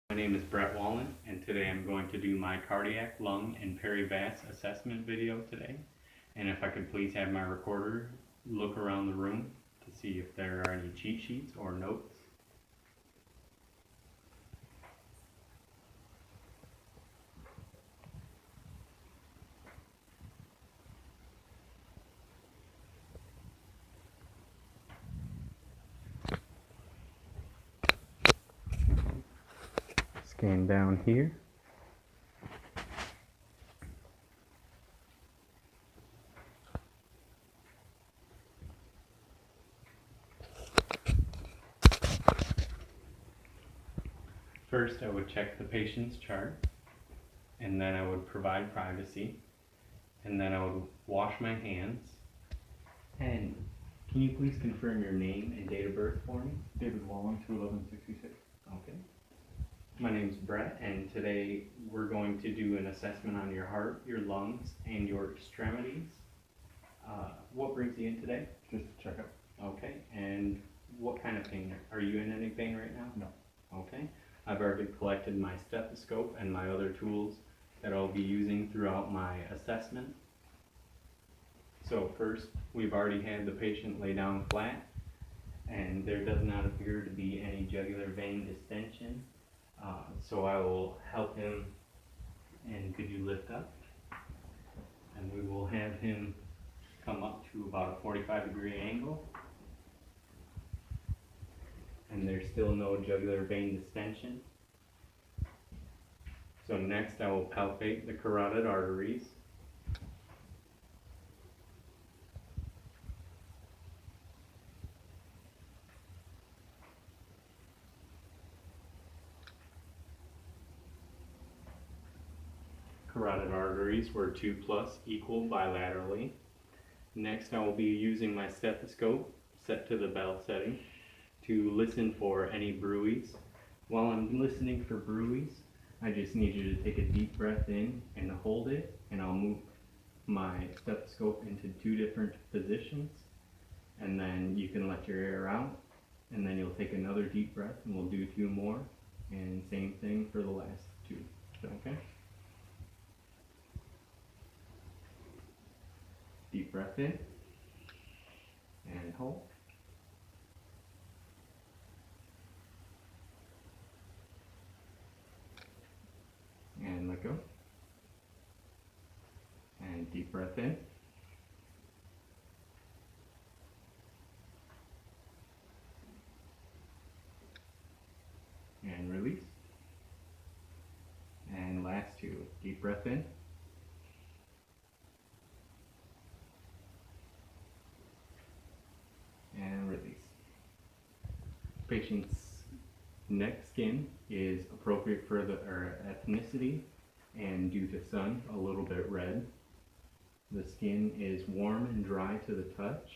My name is Brett Wallen, and today I'm going to do my cardiac, lung, and perivas assessment video today. And if I could please have my recorder look around the room to see if there are any cheat sheets or notes. Scan down here. First, I would check the patient's chart, and then I would provide privacy, and then I would wash my hands. And can you please confirm your name and date of birth for me? David Wallen, 21166. Okay. My name's Brett, and today we're going to do an assessment on your heart, your lungs, and your extremities. What brings you in today? Just a checkup. Okay, and what kind of pain? Are you in any pain right now? No. Okay. I've already collected my stethoscope and my other tools that I'll be using throughout my assessment. So first, we've already had the patient lay down flat, and there does not appear to be any jugular vein distension. So I will help him, and could you lift up? And we will have him come up to about a 45-degree angle. And there's still no jugular vein distension. So next I will palpate the carotid arteries. Carotid arteries were 2+ equal bilaterally. Next I will be using my stethoscope set to the bell setting to listen for any bruits. While I'm listening for bruits, I just need you to take a deep breath in and hold it, and I'll move my stethoscope into 2 different positions, and then you can let your air out, and then you'll take another deep breath, and we'll do 2 more, and same thing for the last 2. Okay? Deep breath in, and hold. And let go. And deep breath in. And release. And last 2. Deep breath in. And release. Patient's neck skin is appropriate for the ethnicity, and due to sun, a little bit red. The skin is warm and dry to the touch.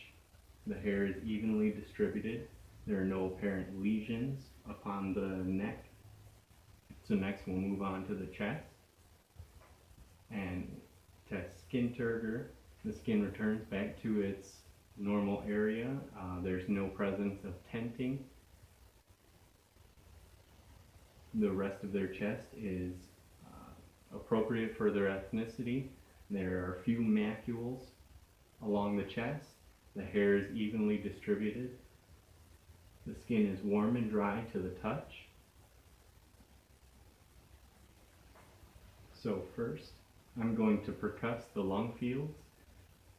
The hair is evenly distributed. There are no apparent lesions upon the neck. So next we'll move on to the chest and test skin turgor. The skin returns back to its normal area. There's no presence of tenting. The rest of their chest is appropriate for their ethnicity. There are few macules along the chest. The hair is evenly distributed. The skin is warm and dry to the touch. So first, I'm going to percuss the lung fields,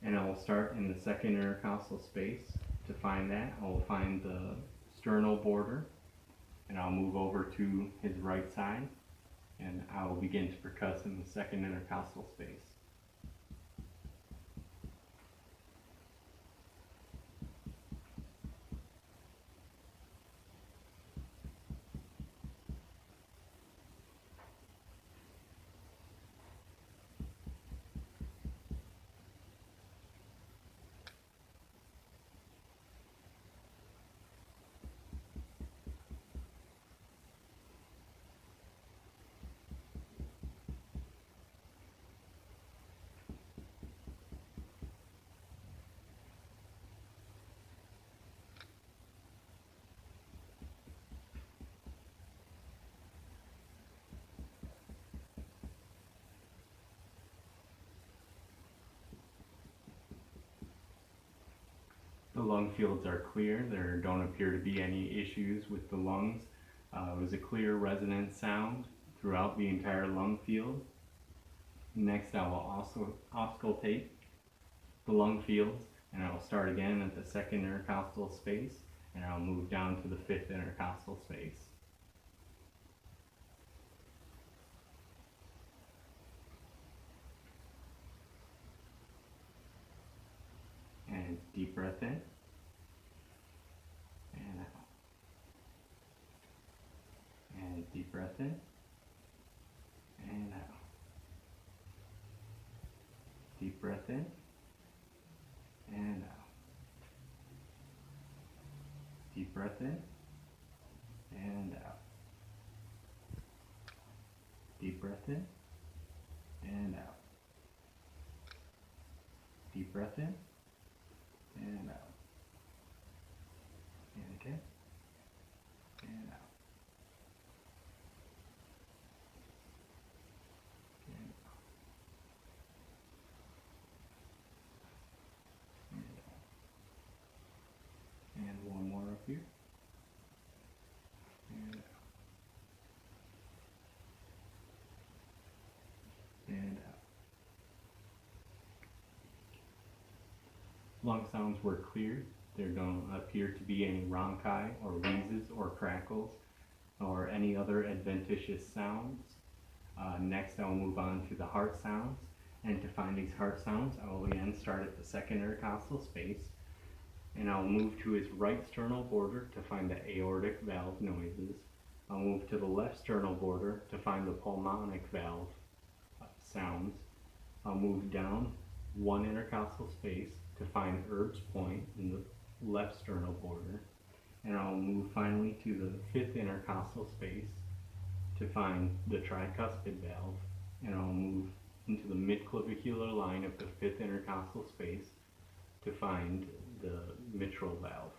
and I will start in the second intercostal space. To find that, I will find the sternal border, and I'll move over to his right side, and I will begin to percuss in the second intercostal space. The lung fields are clear. There don't appear to be any issues with the lungs. It was a clear resonant sound throughout the entire lung field. Next, I will also auscultate the lung fields, and I will start again at the second intercostal space, and I'll move down to the fifth intercostal space. And deep breath in, and out. And deep breath in, and out. Deep breath in, and out. Deep breath in, and out. Deep breath in, and out. Deep breath in, and out. And again, and out. And out. And out. And one more up here. And out. And out. Lung sounds were clear. There don't appear to be any rhonchi or wheezes or crackles or any other adventitious sounds. Next, I will move on to the heart sounds. And to find these heart sounds, I will again start at the second intercostal space. And I'll move to his right sternal border to find the aortic valve noises. I'll move to the left sternal border to find the pulmonic valve sounds. I'll move down one intercostal space to find Erb's point in the left sternal border. And I'll move finally to the fifth intercostal space to find the tricuspid valve. And I'll move into the midclavicular line of the fifth intercostal space to find the mitral valve.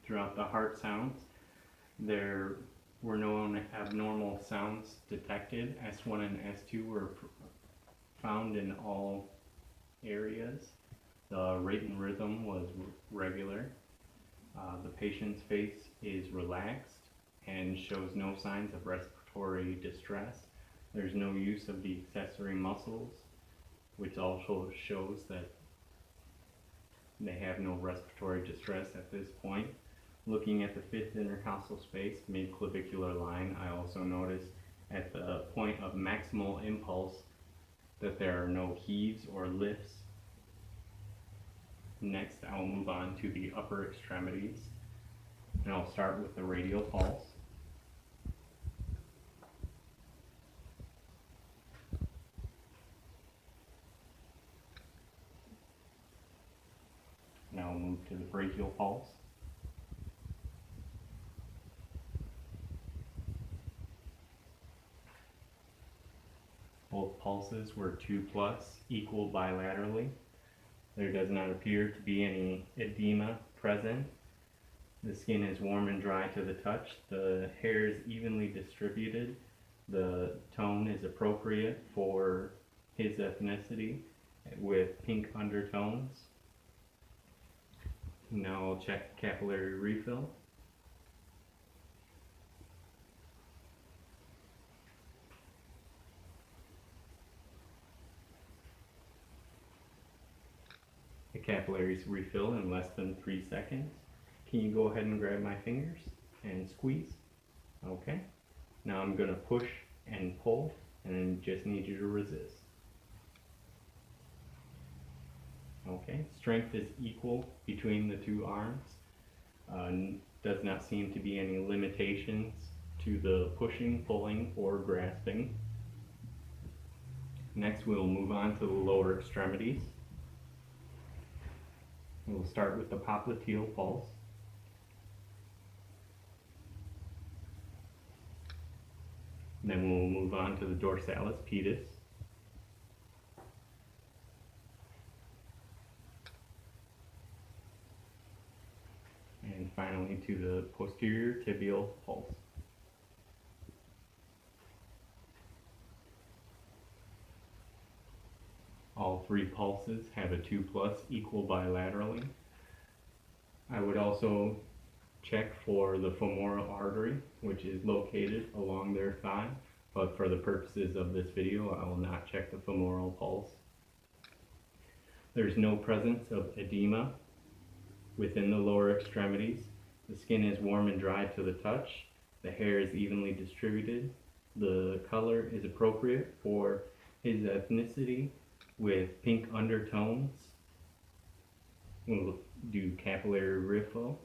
Throughout the heart sounds, there were no abnormal sounds detected. S1 and S2 were found in all areas. The rate and rhythm was regular. The patient's face is relaxed and shows no signs of respiratory distress. There's no use of the accessory muscles, which also shows that they have no respiratory distress at this point. Looking at the fifth intercostal space, midclavicular line, I also noticed at the point of maximal impulse that there are no heaves or lifts. Next, I will move on to the upper extremities, and I'll start with the radial pulse. Now I'll move to the brachial pulse. Both pulses were 2+, equal bilaterally. There does not appear to be any edema present. The skin is warm and dry to the touch. The hair is evenly distributed. The tone is appropriate for his ethnicity with pink undertones. Now I'll check capillary refill. The capillaries refill in less than 3 seconds. Can you go ahead and grab my fingers and squeeze? Okay. Now I'm going to push and pull, and then just need you to resist. Okay, strength is equal between the two arms. Does not seem to be any limitations to the pushing, pulling, or grasping. Next, we'll move on to the lower extremities. We'll start with the popliteal pulse. Then we'll move on to the dorsalis pedis. And finally to the posterior tibial pulse. All three pulses have a 2+ equal bilaterally. I would also check for the femoral artery, which is located along their thigh, but for the purposes of this video, I will not check the femoral pulse. There's no presence of edema within the lower extremities. The skin is warm and dry to the touch. The hair is evenly distributed. The color is appropriate for his ethnicity with pink undertones. We'll do capillary refill.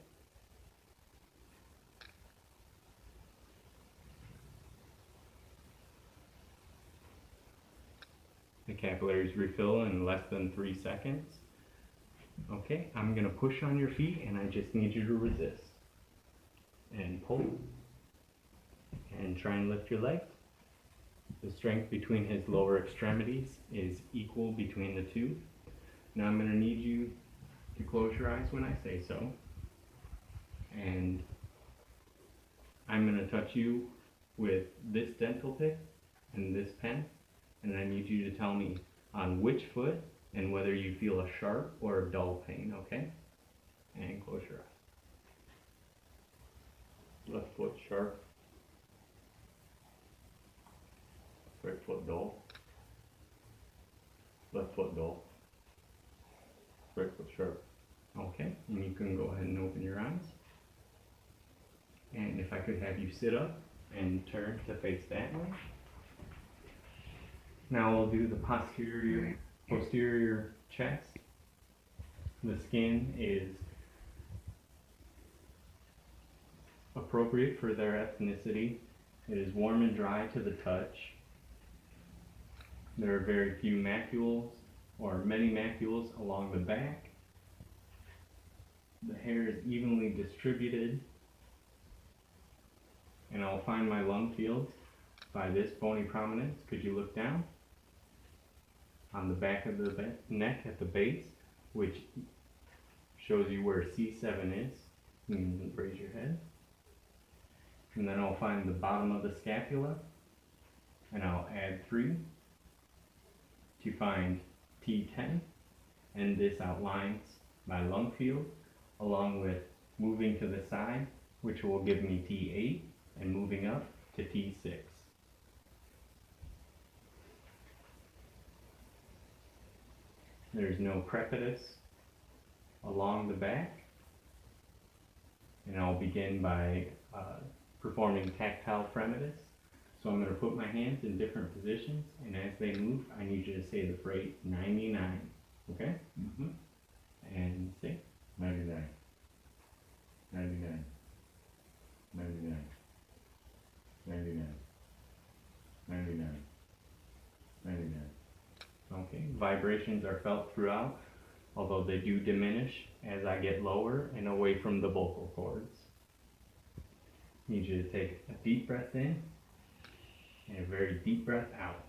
The capillaries refill in less than 3 seconds. Okay, I'm gonna push on your feet and I just need you to resist. And pull. And try and lift your legs. The strength between his lower extremities is equal between the two. Now I'm gonna need you to close your eyes when I say so. And I'm gonna touch you with this dental pick and this pen. And I need you to tell me on which foot and whether you feel a sharp or a dull pain, okay? And close your eyes. Left foot sharp. Right foot dull. Left foot dull. Right foot sharp. Okay, and you can go ahead and open your eyes. And if I could have you sit up and turn to face that way. Now we'll do the posterior chest. The skin is appropriate for their ethnicity. It is warm and dry to the touch. There are very few macules or many macules along the back. The hair is evenly distributed. And I'll find my lung fields by this bony prominence. Could you look down? On the back of the neck at the base, which shows you where C7 is. You can raise your head. And then I'll find the bottom of the scapula, and I'll add 3 to find T10, and this outlines my lung field, along with moving to the side, which will give me T8, and moving up to T6. There's no crepitus along the back, and I'll begin by performing tactile fremitus. So I'm going to put my hands in different positions, and as they move, I need you to say the phrase 99, okay? Mm-hmm. And say 99. 99. 99. 99. 99. 99. Okay, vibrations are felt throughout, although they do diminish as I get lower and away from the vocal cords. Need you to take a deep breath in and a very deep breath out.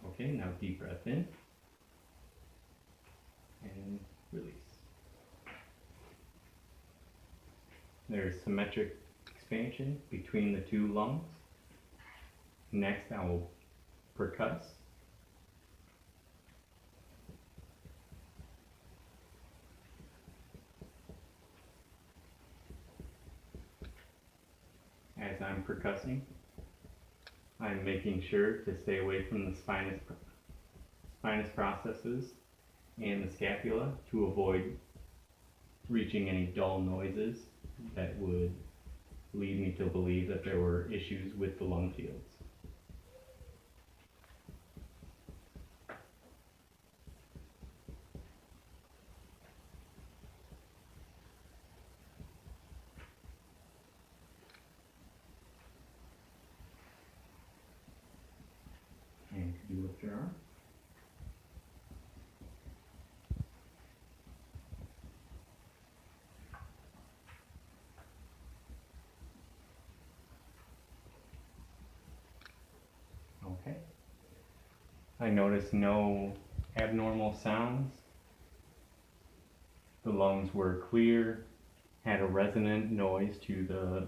Okay, now deep breath in and release. There's symmetric expansion between the two lungs. Next, I will percuss. As I'm percussing, I'm making sure to stay away from the spinous processes and the scapula to avoid reaching any dull noises that would lead me to believe that there were issues with the lung fields. lift your arm. Okay. I noticed no abnormal sounds. The lungs were clear, had a resonant noise to the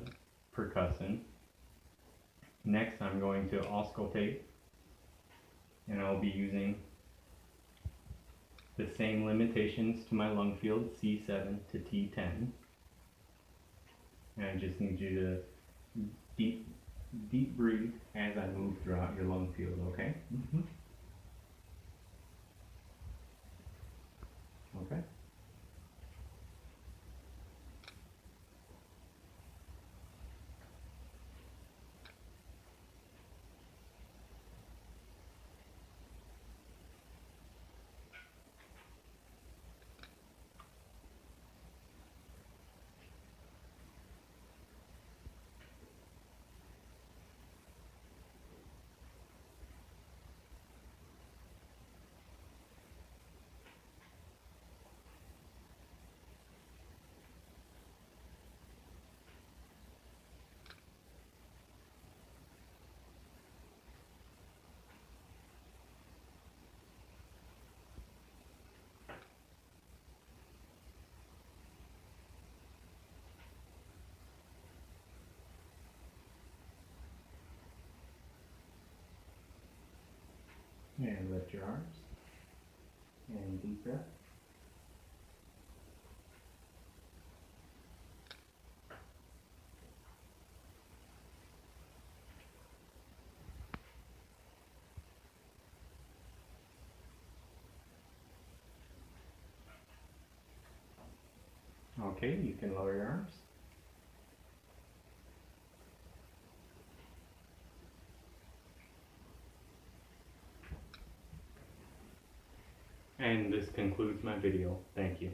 percussion. Next, I'm going to auscultate, and I'll be using the same limitations to my lung field, C7 to T10. And I just need you to deep breathe as I move throughout your lung field, okay? Mm-hmm. Okay. And lift your arms. And deep breath. Okay, you can lower your arms. And this concludes my video. Thank you.